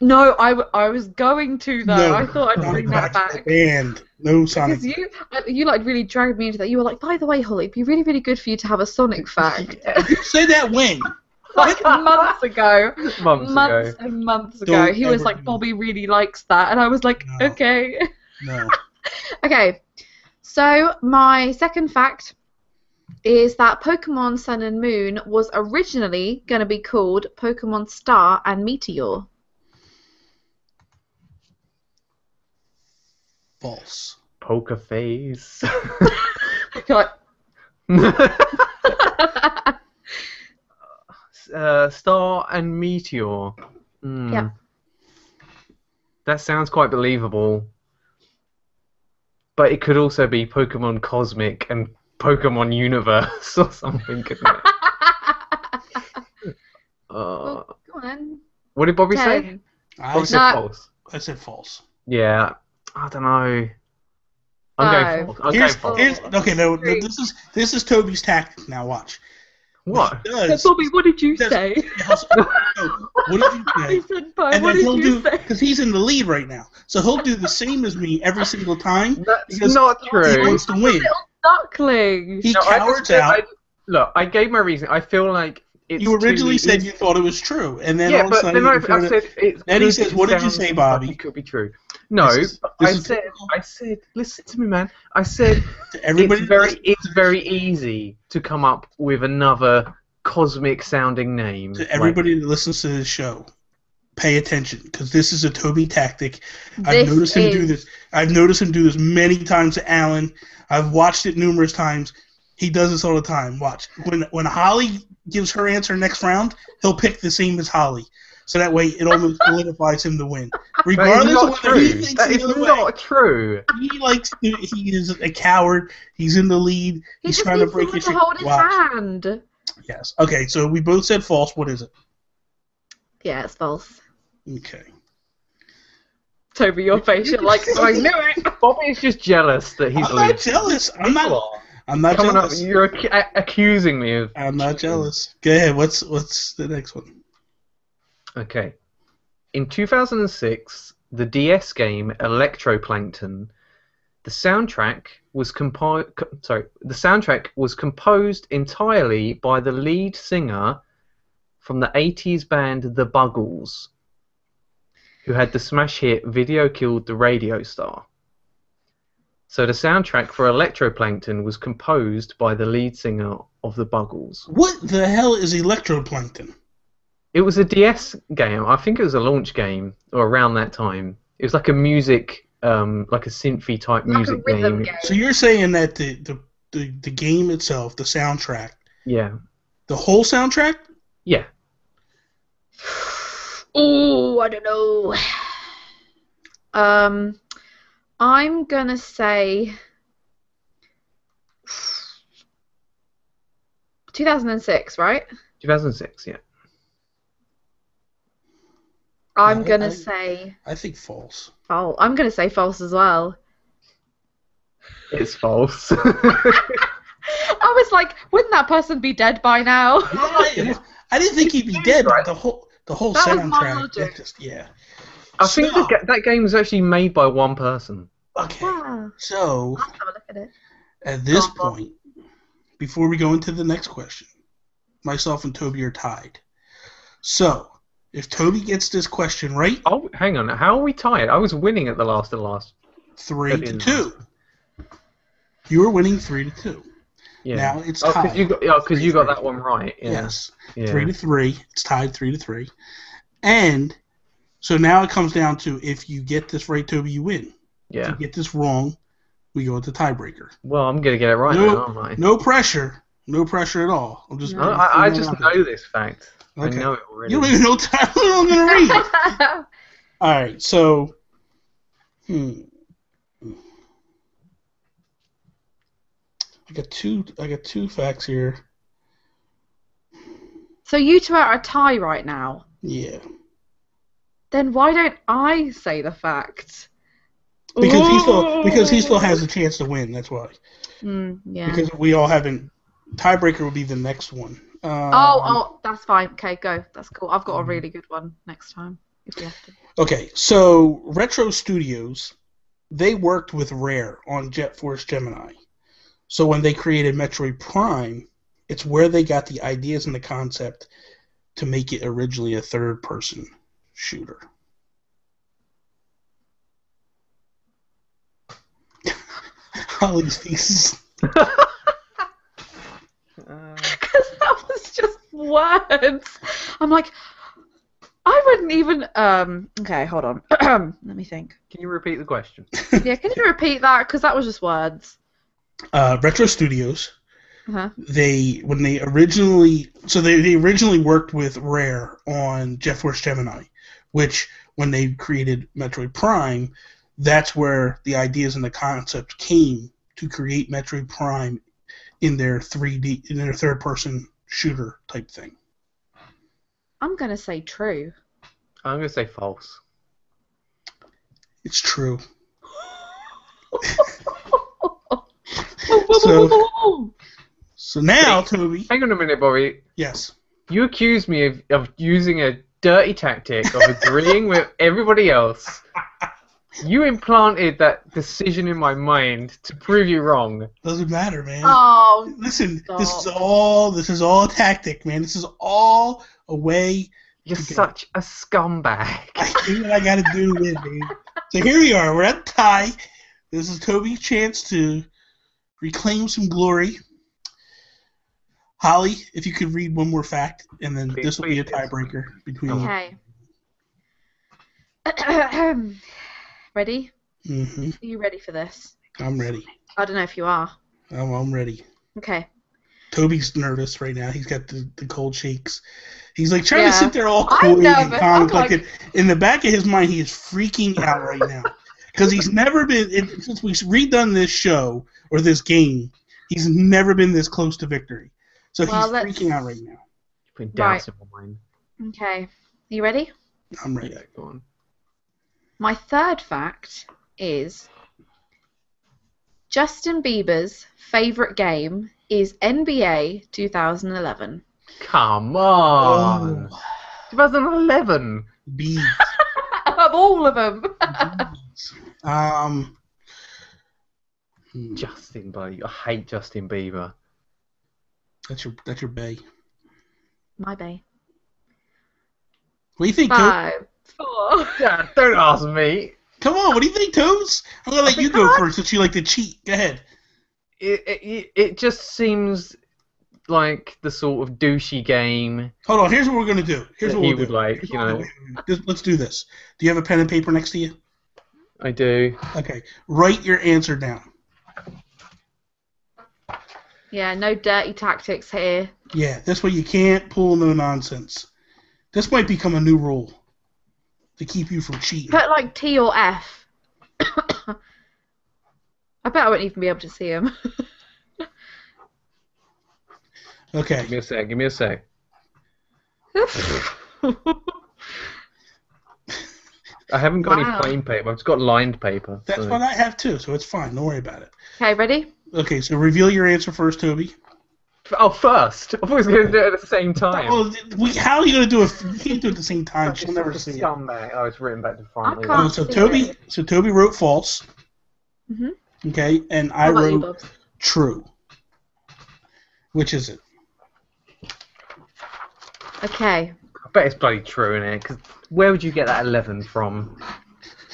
No, I was going to though. No, I thought I'd bring that back. And no Sonic. Because you like really dragged me into that. You were like, by the way, Holly, it'd be really, really good for you to have a Sonic fact. You say that when? Like months ago. Months and months ago. He was like, Bobby really likes that, and I was like, No. okay. No. Okay. So my second fact is that Pokemon Sun and Moon was originally going to be called Pokemon Star and Meteor. False. Poker face. You're like, Star and Meteor. Yeah. That sounds quite believable. But it could also be Pokemon Cosmic and Pokemon Universe or something, couldn't it? well, go on. What did Bobby say? Bobby said false. I said false. Yeah, I don't know. I'm going false. Okay, no, this is Toby's tactic. Now watch. What? Bobby, what did you say? What did you say? He said, what did you say? Because he's in the lead right now, so he'll do the same as me every single time. That's not true. He wants to win. duckling. He No, cowards out. Look, I gave my reason. I feel like it's You originally too said easy. you thought it was true, and then Yeah, all of a but sudden then you I referred said it. Then he says, "What did you say, Bobby?" Like it could be true. No, This I is said, typical. listen to me, man. I said To everybody, it's very easy to come up with another cosmic sounding name. to everybody that listens to this show, pay attention, because this is a Toby tactic. I've noticed him do this. I've noticed him do this many times to Alan. I've watched it numerous times. He does this all the time. Watch. When Holly gives her answer next round, he'll pick the same as Holly. So that way it almost solidifies him to win. Regardless of whether he thinks That the is other not way. true. He is a coward. He's in the lead. He He's just trying to needs break someone his to hold his Watch. hand. Yes. Okay, so we both said false. What is it? Yeah, it's false. Okay. Toby, your face, you're like, I knew it. Bobby is just jealous that he's I'm not jealous. I'm not Coming up, jealous. you're accusing me of. I'm not jealous. Go ahead. What's the next one? Okay. In 2006, the DS game Electroplankton, the soundtrack was composed entirely by the lead singer from the 80s band The Buggles, who had the smash hit Video Killed the Radio Star. So the soundtrack for Electroplankton was composed by the lead singer of The Buggles. What the hell is Electroplankton? It was a DS game. I think it was a launch game, or around that time. It was like a music, like a synthy type Like music a rhythm game. game. So you're saying that the game itself, the soundtrack, Yeah. the whole soundtrack? Yeah. Oh, I don't know. I'm gonna say 2006, right? 2006, yeah. I'm gonna say. I think false. Oh, I'm gonna say false as well. It's false. I was like, wouldn't that person be dead by now? I didn't think he'd be dead, but the whole That was my soundtrack. logic. I think that game was actually made by one person. Okay. Yeah. So Let's have a look at it. at this Go on, Bob. point, before we go into the next question, myself and Toby are tied. So if Toby gets this question right, Oh, hang on. How are we tied? I was winning at the last. 3-2. You were winning 3-2. Yeah. Now it's Oh, tied. because you got that one right. Yeah. Yes. Yeah. 3-3. It's tied 3-3. And so now it comes down to if you get this right, Toby, you win. If Yeah. you get this wrong, we go into tiebreaker. Well, I'm gonna get it right now, aren't I? No pressure. No pressure at all. I'm just. No. I just know this fact. Okay. I know it already. You don't even know time I'm gonna read. All right. So. I got two facts here. So you two are at a tie right now. Yeah. Then why don't I say the fact? Because he still has a chance to win. That's why. Yeah. Because we all haven't. Tiebreaker will be the next one. Oh, that's fine. Okay, go. That's cool. I've got a really good one next time if we have to. Okay, so Retro Studios, they worked with Rare on Jet Force Gemini. So when they created Metroid Prime, it's where they got the ideas and the concept to make it originally a third-person shooter. Holly's faces. Because that was just words. I'm like, I wouldn't even. Okay, hold on. Let me think. Can you repeat the question? Yeah, can you repeat that? Because that was just words. Retro Studios. Uh-huh. They originally worked with Rare on Jet Force Gemini, which when they created Metroid Prime, that's where the ideas and the concept came to create Metroid Prime in their third person shooter type thing. I'm gonna say true. I'm gonna say false. It's true. So now, Toby. Hang on a minute, Bobby. Yes. You accused me of using a dirty tactic of agreeing with everybody else You implanted that decision in my mind to prove you wrong. Doesn't matter, man. Oh, Listen, stop. this is all a tactic, man. This is all a way. You're such a scumbag. I do what I gotta do to win, dude. So here we are. We're at the tie. This is Toby's chance to reclaim some glory. Holly, if you could read one more fact, and then this will be a tiebreaker between you. Okay. Ready? Mm-hmm. Are you ready for this? I'm ready. I don't know if you are. I'm ready. Okay. Toby's nervous right now. He's got the cold shakes. He's like trying to sit there all I'm cool and nervous. calm I'm and collected. In the back of his mind, he is freaking out right now because he's never been since we've redone this show or this game. He's never been this close to victory. So he's freaking out right now. You're putting doubts in my mind. Okay. You ready? I'm ready. Yeah, go on. My third fact is Justin Bieber's favorite game is NBA 2011. Come on. Oh, 2011. bees. Of all of them. Justin Bieber. I hate Justin Bieber. That's your bay. My bay. What do you think, Toby? 5, 4. Yeah, don't ask me. Come on, what do you think, Toes? I'm gonna let you go first since you like to cheat. Go ahead. It just seems like the sort of douchey game. Hold on. Here's what we're gonna do. Here's that what he we'll would do. like, Here's you what know. we'll do. Let's do this. Do you have a pen and paper next to you? I do. Okay. Write your answer down. Yeah, no dirty tactics here. Yeah, this way you can't pull no nonsense. This might become a new rule to keep you from cheating. Put like T or F. I bet I won't even be able to see him. Okay. Give me a sec. I haven't got any plain paper. I've just got lined paper. That's so. what I have too, so it's fine. Don't worry about it. Okay, ready? Okay, so reveal your answer first, Toby. Oh, first? I thought we were going to do it at the same time. Well, how are you going to do it? You can't do it at the same time. She'll never see it. Scumbag. Oh, it's written back to front. I can't. So Toby wrote false. Mhm. Okay, and I How about you, wrote Bobs? true. Which is it? Okay. I bet it's bloody true, innit? Because where would you get that 11 from?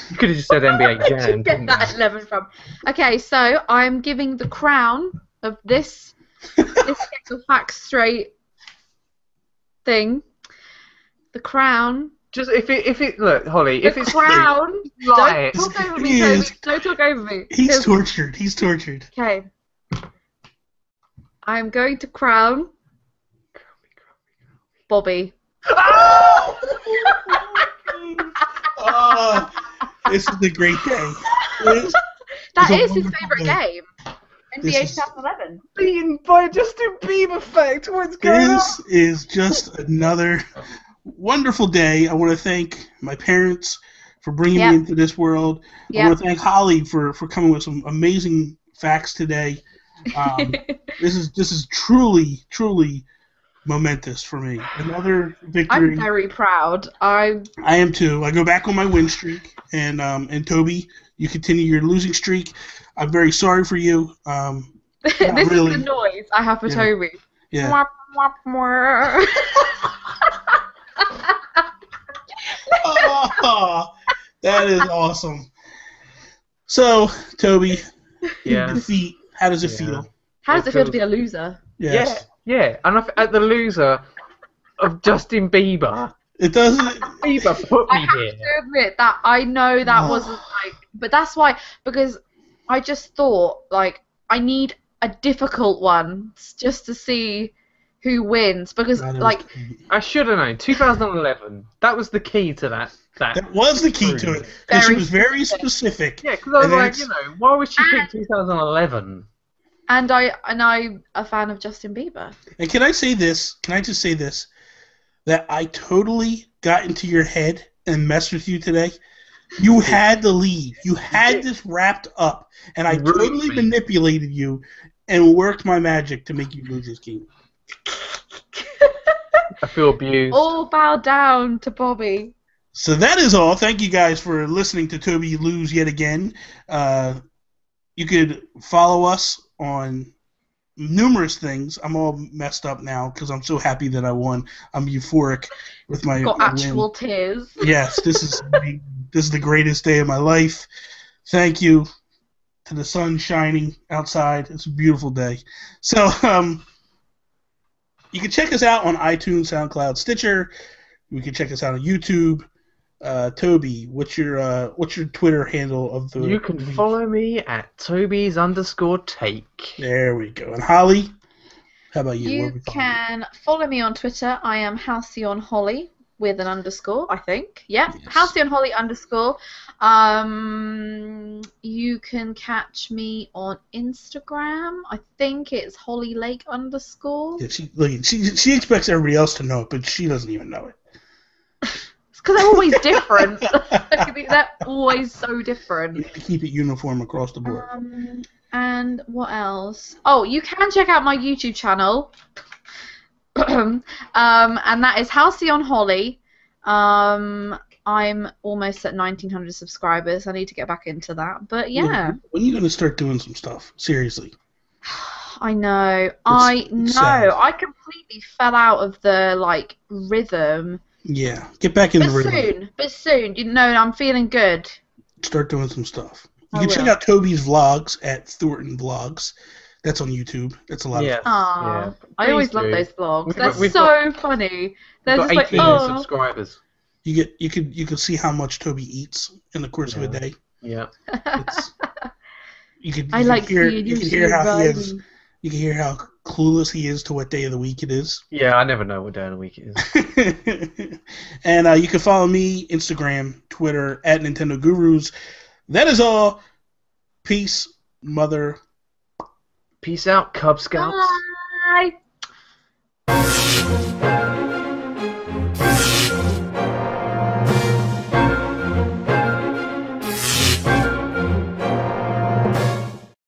You could have just said NBA Where did you Jam, get couldn't that you? 11 from? Okay, so I'm giving the crown of this Get Your Facts Straight thing. The crown. Just if it look, Holly, if The it's crown. lie. Don't talk over me, He Toby. is. Don't talk over me. He's tortured. He's tortured. Okay. I'm going to crown Bobby. Oh, this is a great day. That a is his wonderful favourite day. game. NBA This is- 2011. Beaten by Justin Bieber fact. What's going on? This is just another wonderful day. I want to thank my parents for bringing me into this world. I want to thank Holly for coming with some amazing facts today. This is truly momentous for me. Another victory. I'm very proud. I am too. I go back on my win streak, and Toby, you continue your losing streak. I'm very sorry for you. This really. is the noise I have for Toby. Yeah. Mwah, mwah, mwah. Oh, that is awesome. So, Toby, Yeah. defeat. How does it feel? How does it feel to be a loser? Yes. Yeah. And at the loser of Justin Bieber. It doesn't. Bieber put I me have here. to admit that I know that wasn't like, but that's why, because I just thought like I need a difficult one just to see who wins, because like I should have known. 2011. That was the key to that. That was the key to it. Because she was very specific. Yeah, because I was like, why would she pick 2011? And I'm a fan of Justin Bieber. And can I say this? Can I just say this? That I totally got into your head and messed with you today. You had the lead. You had this wrapped up. And I totally manipulated you and worked my magic to make you lose this game. I feel abused. All bow down to Bobby. So that is all. Thank you guys for listening to Toby lose yet again. You could follow us on numerous things. I'm all messed up now because I'm so happy that I won. I'm euphoric with my Got my actual win. tears. Yes, this is the greatest day of my life. Thank you to the sun shining outside. It's a beautiful day. So you can check us out on iTunes, SoundCloud, Stitcher. You can check us out on YouTube. Toby, what's your Twitter handle of the? You can follow me at Toby's_take. There we go. And Holly, how about you? Where You we follow can follow me on Twitter. I am Halcyon Holly with an underscore, I think. Yeah, Yes. Halcyon Holly _. You can catch me on Instagram. I think it's Holly Lake _. Yeah, she expects everybody else to know it, but she doesn't even know it. It's because they're always different. They're always so different. You have to keep it uniform across the board. And what else? Oh, you can check out my YouTube channel. And that is Halcyon Holly. I'm almost at 1,900 subscribers. I need to get back into that. But yeah. When are you going to start doing some stuff? Seriously. I know. It's sad. I completely fell out of the rhythm. Yeah. Get back in the rhythm. But soon. I'm feeling good. Start doing some stuff. You I can check will. out Toby's vlogs at Thornton Vlogs. That's on YouTube. That's a lot of Yeah. fun. Aww. Yeah. I always Please love do. those vlogs. They're We've so funny. They're We've got just 18 oh. subscribers. You can see how much Toby eats in the course of a day. Yeah. You can seeing hear how he is. You can hear how clueless he is to what day of the week it is. Yeah, I never know what day of the week it is. And you can follow me, Instagram, Twitter, at Nintendo Gurus. That is all. Peace, mother. Peace out, Cub Scouts. Bye.